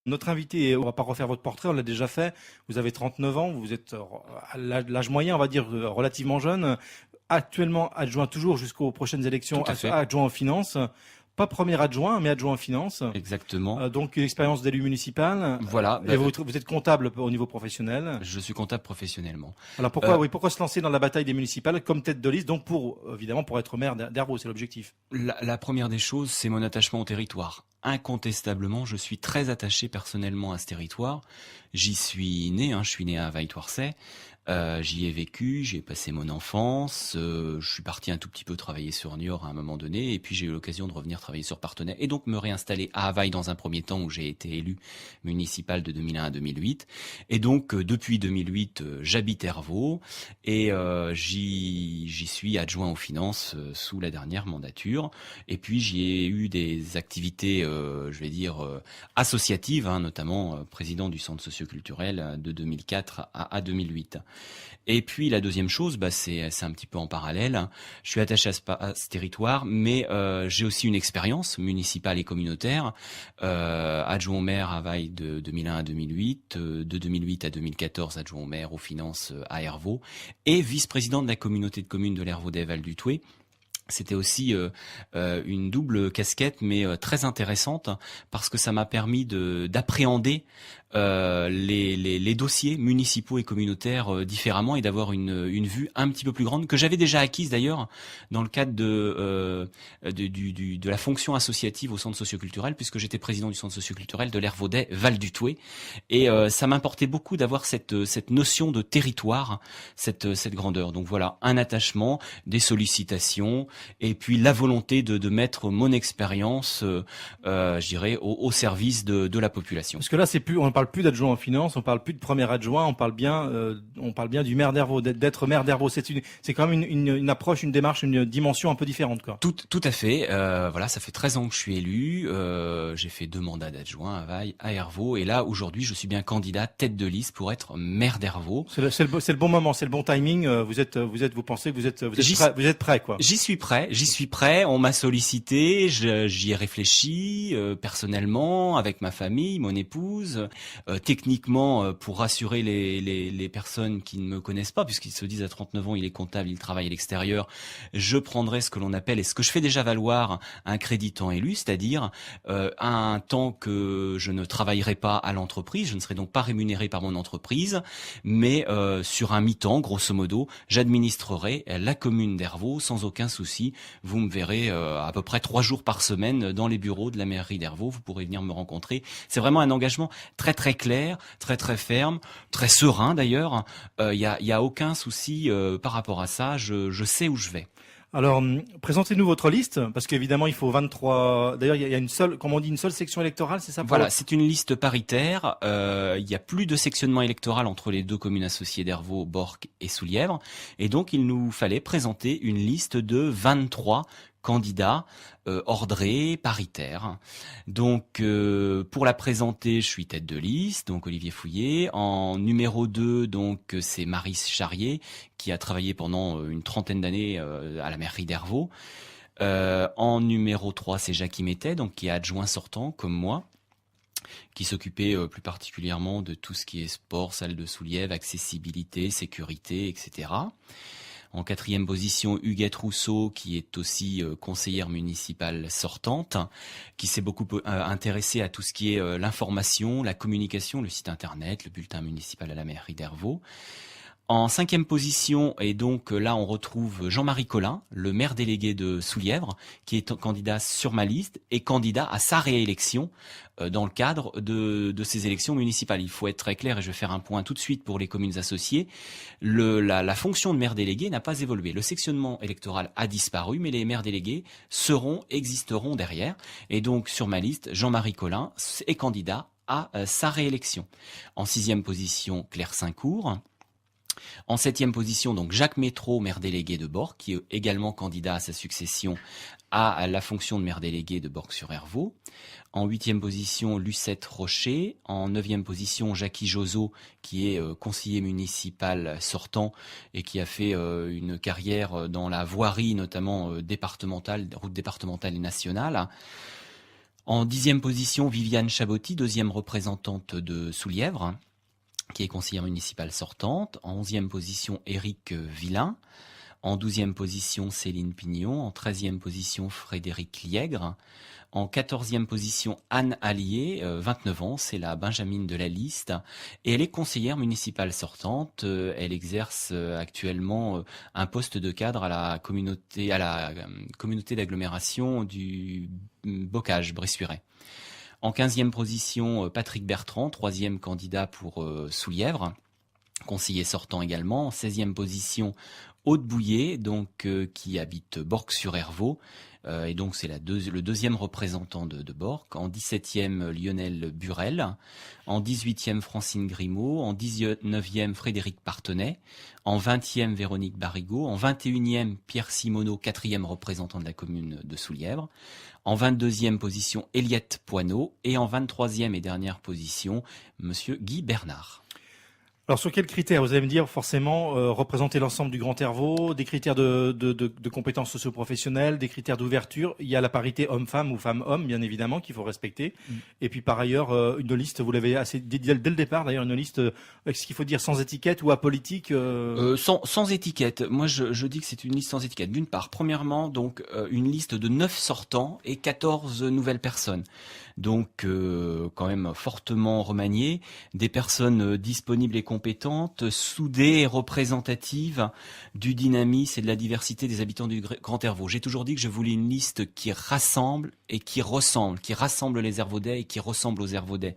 Notre invité, on va pas refaire votre portrait, on l'a déjà fait. Vous avez 39 ans, vous êtes à l'âge moyen, on va dire, relativement jeune. Actuellement adjoint toujours jusqu'aux prochaines élections, Tout à fait. adjoint aux finances. Pas premier adjoint, mais adjoint aux finances. Exactement. Donc une expérience d'élu municipal. Voilà. Et vous êtes comptable au niveau professionnel. Je suis comptable professionnellement. Alors pourquoi se lancer dans la bataille des municipales comme tête de liste? Donc évidemment pour être maire d'Hervaux, c'est l'objectif. La première des choses, c'est mon attachement au territoire. Incontestablement, je suis très attaché personnellement à ce territoire. J'y suis né, je suis né à Vaille-Toircet. J'y ai vécu, j'y ai passé mon enfance. Je suis parti un tout petit peu travailler sur Niort à un moment donné, et puis j'ai eu l'occasion de revenir travailler sur Parthenay, et donc me réinstaller à Havaille dans un premier temps où j'ai été élu municipal de 2001 à 2008. Et donc depuis 2008, j'habite Hervaux et j'y suis adjoint aux finances sous la dernière mandature. Et puis j'y ai eu des activités, associatives, notamment président du centre socioculturel de 2004 à 2008. Et puis la deuxième chose, c'est un petit peu en parallèle. Je suis attaché à ce territoire, mais j'ai aussi une expérience municipale et communautaire. Adjoint au maire à Vaille de 2001 à 2008, de 2008 à 2014 adjoint au maire aux finances à Hervaux, et vice-président de la communauté de communes de l'Hervaudet-Val du Thouet. C'était aussi une double casquette, mais très intéressante, parce que ça m'a permis d'appréhender les dossiers municipaux et communautaires différemment, et d'avoir une vue un petit peu plus grande, que j'avais déjà acquise d'ailleurs dans le cadre de la fonction associative au centre socioculturel, puisque j'étais président du centre socioculturel de l'Hervaudet Val du Thouet, et ça m'importait beaucoup d'avoir cette notion de territoire, cette grandeur. Donc voilà, un attachement, des sollicitations, et puis la volonté de mettre mon expérience, je dirais, au service de la population. Parce que là, on ne parle plus d'adjoint en finance, on parle plus de premier adjoint, on parle bien du maire d'Hervaux, d'être maire d'Hervaux. C'est quand même une approche, une démarche, une dimension un peu différente, quoi. Tout à fait. Voilà, ça fait 13 ans que je suis élu. J'ai fait 2 mandats d'adjoint à Vaille, à Hervaux, et là aujourd'hui, je suis bien candidat tête de liste pour être maire d'Hervaux. C'est le bon moment, c'est le bon timing. Vous pensez que vous êtes prêt, quoi. J'y suis prêt. On m'a sollicité, j'y ai réfléchi personnellement, avec ma famille, mon épouse. Techniquement, pour rassurer les personnes qui ne me connaissent pas, puisqu'ils se disent à 39 ans, il est comptable, il travaille à l'extérieur, je prendrai ce que l'on appelle, et ce que je fais déjà valoir, un crédit temps élu, c'est-à-dire un temps que je ne travaillerai pas à l'entreprise, je ne serai donc pas rémunéré par mon entreprise, mais sur un mi-temps, grosso modo, j'administrerai la commune d'Hervaux sans aucun souci. Vous me verrez à peu près 3 jours par semaine dans les bureaux de la mairie d'Hervaux. Vous pourrez venir me rencontrer. C'est vraiment un engagement très très clair, très très ferme, très serein d'ailleurs. Il y a aucun souci par rapport à ça. Je sais où je vais. Alors, présentez-nous votre liste, parce qu'évidemment, il faut 23... D'ailleurs, il y a une seule, comme on dit, une seule section électorale, c'est ça? Voilà, c'est une liste paritaire. Il y a plus de sectionnement électoral entre les 2 communes associées d'Hervaux, Borc et Soulièvre. Et donc, il nous fallait présenter une liste de 23 candidats ordrés, paritaires. Donc pour la présenter, je suis tête de liste, donc Olivier Fouillet. En numéro 2, donc c'est Maryse Charrier, qui a travaillé pendant une 30aine d'années à la mairie d'Hervaux. En numéro 3, c'est Jackie Mettet, donc qui est adjoint sortant comme moi, qui s'occupait plus particulièrement de tout ce qui est sport, salle de Soulièvre, accessibilité, sécurité, etc. En 4e position, Huguette Rousseau, qui est aussi conseillère municipale sortante, qui s'est beaucoup intéressée à tout ce qui est l'information, la communication, le site internet, le bulletin municipal à la mairie d'Hervaux. En 5e position, et donc là on retrouve Jean-Marie Collin, le maire délégué de Soulièvre, qui est candidat sur ma liste et candidat à sa réélection dans le cadre de ces élections municipales. Il faut être très clair, et je vais faire un point tout de suite pour les communes associées. La fonction de maire délégué n'a pas évolué. Le sectionnement électoral a disparu, mais les maires délégués existeront derrière. Et donc sur ma liste, Jean-Marie Collin est candidat à sa réélection. En 6e position, Claire Saint-Cour. En 7e position, donc Jacques Métro, maire délégué de Borc, qui est également candidat à sa succession à la fonction de maire délégué de Borc-sur-Hervaux. En 8e position, Lucette Rocher. En 9e position, Jackie Josot, qui est conseiller municipal sortant et qui a fait une carrière dans la voirie, notamment départementale, route départementale et nationale. En 10e position, Viviane Chabotti, 2e représentante de Soulièvre, qui est conseillère municipale sortante. En 11e position, Éric Villain. En 12e position, Céline Pignon. En 13e position, Frédéric Liègre. En 14e position, Anne Allier, 29 ans, c'est la Benjamine de la liste, et elle est conseillère municipale sortante. Elle exerce actuellement un poste de cadre à la communauté d'agglomération du Bocage, Bressuiret. En 15e position, Patrick Bertrand, 3e candidat pour Soulièvre, conseiller sortant également. En 16e position, Aude Bouillet, donc qui habite Borc-sur-Hervaux. Et donc c'est le deuxième représentant de Borc. En 17e, Lionel Burel. En 18e, Francine Grimaud. En 19e, Frédéric Partenay. En 20e, Véronique Barigot. En 21e, Pierre Simoneau, 4e représentant de la commune de Soulièvre. En 22e position, Eliette Poineau. Et en 23e et dernière position, Monsieur Guy Bernard. Alors sur quels critères? Vous allez me dire forcément représenter l'ensemble du Grand Hervaux, des critères de compétences socio-professionnelles, des critères d'ouverture. Il y a la parité homme-femme ou femme-homme, bien évidemment, qu'il faut respecter. Et puis par ailleurs, une liste, vous l'avez assez dit dès le départ, d'ailleurs, une liste, ce qu'il faut dire, sans étiquette ou apolitique Sans étiquette. Moi, je dis que c'est une liste sans étiquette. D'une part, premièrement, donc une liste de 9 sortants et 14 nouvelles personnes. Donc quand même fortement remaniées, des personnes disponibles et compétentes, soudées et représentatives du dynamisme et de la diversité des habitants du Grand Hervaux. J'ai toujours dit que je voulais une liste qui rassemble et qui rassemble les Hervaudais et qui ressemble aux Hervaudais.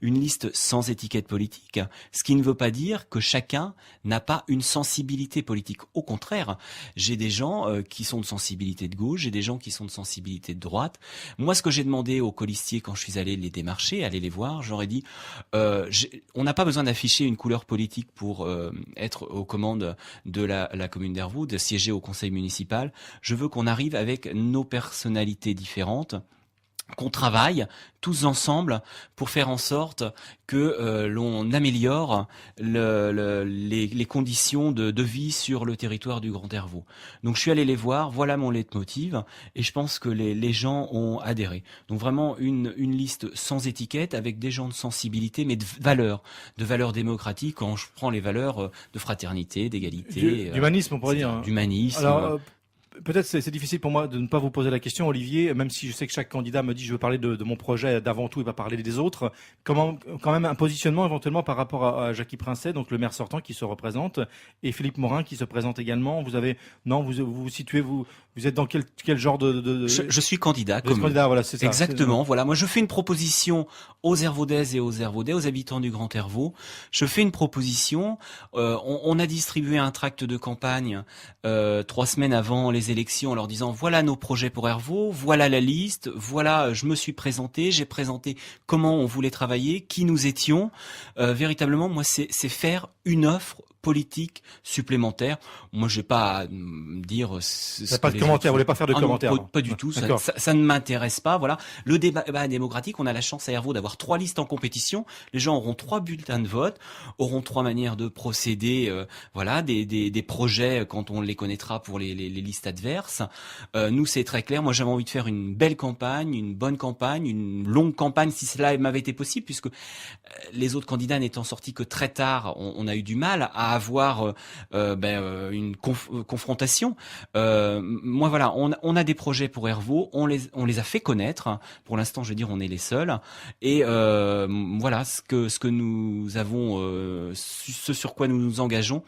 Une liste sans étiquette politique, ce qui ne veut pas dire que chacun n'a pas une sensibilité politique. Au contraire, j'ai des gens qui sont de sensibilité de gauche, j'ai des gens qui sont de sensibilité de droite. Moi, ce que j'ai demandé aux colistiers quand je suis allé les démarcher, aller les voir, j'aurais dit, on n'a pas besoin d'afficher une couleur politique pour être aux commandes de la commune d'Hervaux, de siéger au conseil municipal. Je veux qu'on arrive avec nos personnalités différentes, qu'on travaille tous ensemble pour faire en sorte que l'on améliore les conditions de vie sur le territoire du Grand Hervaux. Donc je suis allé les voir, voilà mon leitmotiv, et je pense que les gens ont adhéré. Donc vraiment une liste sans étiquette, avec des gens de sensibilité, mais de valeurs démocratiques, quand je prends les valeurs de fraternité, d'égalité. D'humanisme, on pourrait dire. D'humanisme. Alors, peut-être c'est difficile pour moi de ne pas vous poser la question, Olivier, même si je sais que chaque candidat me dit je veux parler de mon projet d'avant tout et pas parler des autres. Comment, quand même un positionnement éventuellement par rapport à Jackie Princet, donc le maire sortant qui se représente, et Philippe Morin qui se présente également. Vous avez, non, vous situez, vous êtes dans quel genre de... Je suis candidat. Comme candidat, voilà, c'est ça. Exactement, voilà. Moi, je fais une proposition aux Hervaudaises et aux Hervaudais, aux habitants du Grand Hervaux. Je fais une proposition. On a distribué un tract de campagne 3 semaines avant les élections en leur disant voilà nos projets pour Hervaux, voilà la liste, voilà je me suis présenté, j'ai présenté comment on voulait travailler, qui nous étions. Véritablement, moi, c'est faire une offre politique supplémentaire. Moi, je vais pas à dire... pas de commentaires, vous voulez pas faire de commentaires. Non, pas du tout, ça ne m'intéresse pas. Voilà. Le débat démocratique, on a la chance à Hervaux d'avoir 3 listes en compétition. Les gens auront 3 bulletins de vote, auront 3 manières de procéder, voilà, des projets quand on les connaîtra pour les listes adverses. Nous, c'est très clair. Moi, j'avais envie de faire une belle campagne, une bonne campagne, une longue campagne, si cela m'avait été possible, puisque les autres candidats n'étant sortis que très tard, on a eu du mal à avoir une confrontation. Moi, voilà, on a des projets pour Hervaux, on les a fait connaître. Pour l'instant, je veux dire, on est les seuls. Et voilà, ce que nous avons, ce sur quoi nous nous engageons,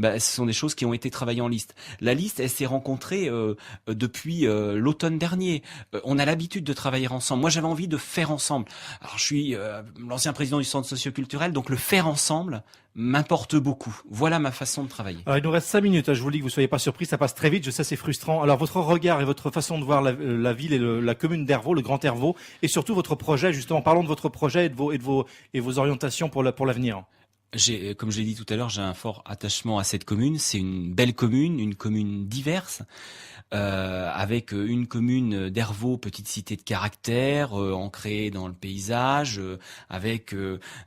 ce sont des choses qui ont été travaillées en liste. La liste, elle s'est rencontrée depuis l'automne dernier. On a l'habitude de travailler ensemble. Moi, j'avais envie de faire ensemble. Alors, je suis l'ancien président du centre socioculturel, donc le faire ensemble m'importe beaucoup. Voilà ma façon de travailler. Alors, il nous reste 5 minutes. Je vous dis que vous soyez pas surpris, ça passe très vite. Je sais, c'est frustrant. Alors, votre regard et votre façon de voir la ville et la commune d'Hervaux, le Grand Hervaux, et surtout votre projet, justement, parlons de votre projet et de vos orientations pour l'avenir. Comme je l'ai dit tout à l'heure, j'ai un fort attachement à cette commune. C'est une belle commune, une commune diverse, avec une commune d'Hervaux, petite cité de caractère, ancrée dans le paysage, avec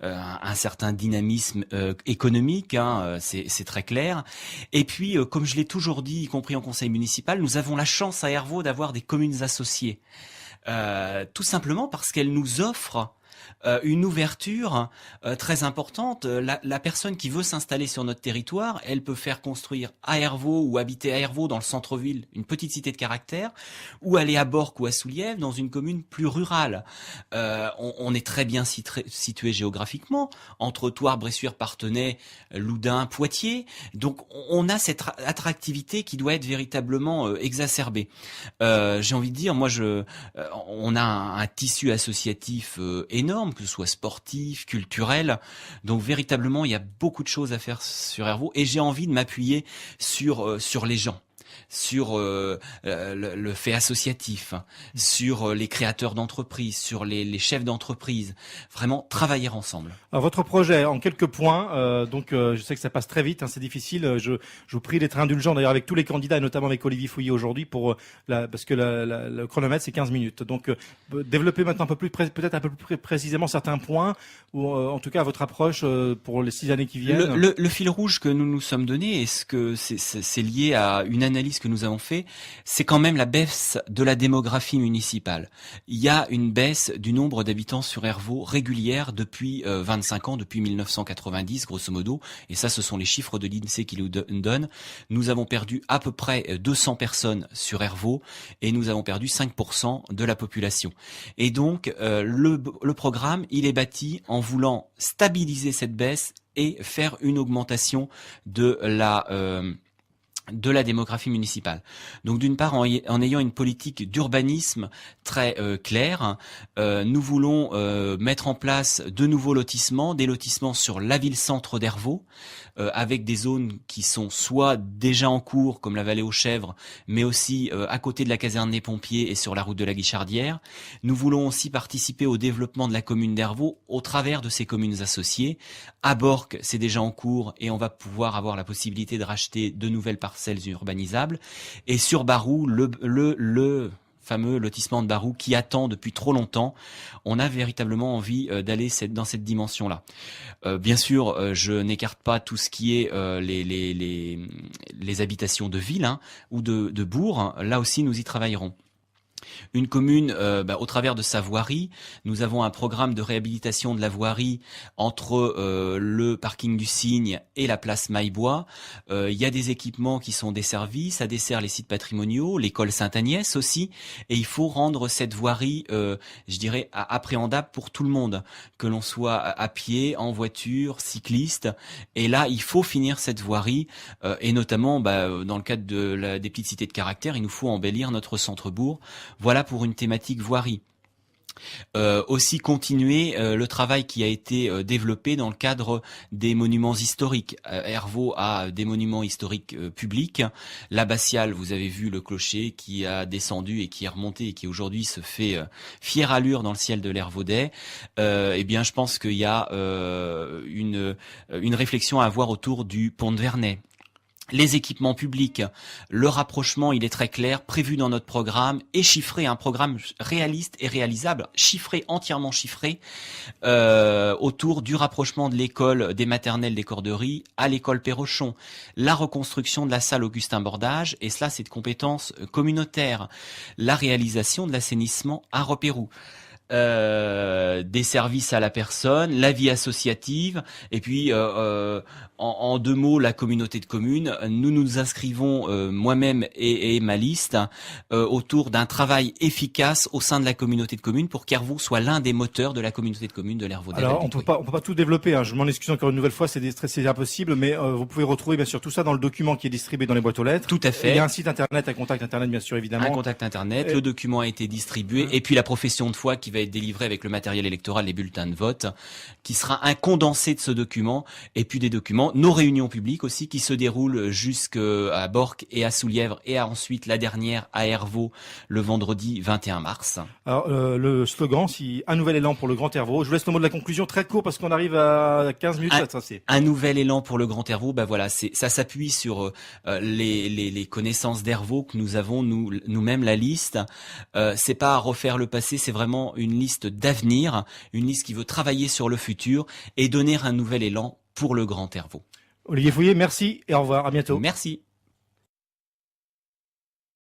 un certain dynamisme économique, c'est très clair. Et puis, comme je l'ai toujours dit, y compris en conseil municipal, nous avons la chance à Hervaux d'avoir des communes associées. Tout simplement parce qu'elle nous offre une ouverture très importante. La personne qui veut s'installer sur notre territoire, elle peut faire construire à Hervaux ou habiter à Hervaux dans le centre-ville, une petite cité de caractère, ou aller à Borques ou à Soulièvre dans une commune plus rurale. On est très bien situé géographiquement entre Thouars, Bressuire, Parthenay, Loudun, Poitiers. Donc on a cette attractivité qui doit être véritablement exacerbée. J'ai envie de dire, on a un tissu associatif énorme, que ce soit sportif, culturel. Donc véritablement, il y a beaucoup de choses à faire sur Hervaux et j'ai envie de m'appuyer sur les gens, sur le fait associatif, sur les créateurs d'entreprises, sur les chefs d'entreprise. Vraiment travailler ensemble. Alors, votre projet, en quelques points, je sais que ça passe très vite, c'est difficile. Je vous prie d'être indulgent d'ailleurs avec tous les candidats et notamment avec Olivier Fouillet aujourd'hui parce que le chronomètre c'est 15 minutes. Donc développez maintenant peut-être un peu plus précisément certains points ou en tout cas votre approche pour les 6 années qui viennent. Le fil rouge que nous nous sommes donné, est-ce que c'est lié à une analyse que nous avons fait, c'est quand même la baisse de la démographie municipale. Il y a une baisse du nombre d'habitants sur Hervaux régulière depuis 25 ans, depuis 1990 grosso modo, et ça ce sont les chiffres de l'INSEE qui nous donnent. Nous avons perdu à peu près 200 personnes sur Hervaux et nous avons perdu 5% de la population. Et donc le programme, il est bâti en voulant stabiliser cette baisse et faire une augmentation de la démographie municipale. Donc d'une part, en ayant une politique d'urbanisme très claire, nous voulons mettre en place de nouveaux lotissements, des lotissements sur la ville-centre d'Hervaux, avec des zones qui sont soit déjà en cours, comme la vallée aux Chèvres, mais aussi à côté de la caserne des pompiers et sur la route de la Guichardière. Nous voulons aussi participer au développement de la commune d'Hervaux au travers de ces communes associées. À Borques, c'est déjà en cours et on va pouvoir avoir la possibilité de racheter de nouvelles parcelles urbanisables. Et sur Barou, le fameux lotissement de Barou qui attend depuis trop longtemps, on a véritablement envie d'aller dans cette dimension-là. Bien sûr, je n'écarte pas tout ce qui est les habitations de ville ou de bourg. Là aussi, nous y travaillerons. Une commune, au travers de sa voirie, nous avons un programme de réhabilitation de la voirie entre le parking du Cygne et la place Maillebois. Il y a des équipements qui sont desservis, ça dessert les sites patrimoniaux, l'école Sainte-Agnès aussi, et il faut rendre cette voirie, je dirais, appréhendable pour tout le monde, que l'on soit à pied, en voiture, cycliste. Et là, il faut finir cette voirie, et notamment dans le cadre des petites cités de caractère, il nous faut embellir notre centre-bourg. Voilà pour une thématique voirie. Aussi continuer le travail qui a été développé dans le cadre des monuments historiques. Hervaux a des monuments historiques publics. L'abbatiale, vous avez vu le clocher qui a descendu et qui est remonté et qui aujourd'hui se fait fière allure dans le ciel de l'Hervaudais. Eh bien, je pense qu'il y a une réflexion à avoir autour du pont de Vernet. Les équipements publics, le rapprochement, il est très clair, prévu dans notre programme et chiffré, un programme réaliste et réalisable, entièrement chiffré, autour du rapprochement de l'école des maternelles des Corderies à l'école Perrochon, la reconstruction de la salle Augustin Bordage, et cela c'est de compétences communautaires, la réalisation de l'assainissement à Repérou. Des services à la personne, la vie associative, et puis en 2 mots, la communauté de communes. Nous nous inscrivons, moi-même et ma liste, autour d'un travail efficace au sein de la communauté de communes pour qu'Hervaux soit l'un des moteurs de la communauté de communes de l'Hervaudais. Alors on peut pas tout développer, je m'en excuse encore une nouvelle fois, c'est impossible, mais vous pouvez retrouver bien sûr tout ça dans le document qui est distribué dans les boîtes aux lettres. Tout à fait. Il y a un site internet, un contact internet bien sûr évidemment. Un contact internet, le document a été distribué, et puis la profession de foi qui va être délivrée avec le matériel électoral, les bulletins de vote, qui sera un condensé de ce document, et puis des documents, nos réunions publiques aussi qui se déroulent jusqu'à Borques et à Soulièvre, et ensuite la dernière à Hervaux le vendredi 21 mars. Alors le slogan, si un nouvel élan pour le Grand Hervaux. Je vous laisse le mot de la conclusion très court parce qu'on arrive à 15 minutes. Un nouvel élan pour le Grand Hervaux, voilà, ça s'appuie sur les connaissances d'Hervaux que nous avons nous-mêmes, la liste. C'est pas à refaire le passé, c'est vraiment une liste d'avenir, une liste qui veut travailler sur le futur et donner un nouvel élan pour le Grand Hervaux. Olivier Fouillet, merci et au revoir, à bientôt. Merci.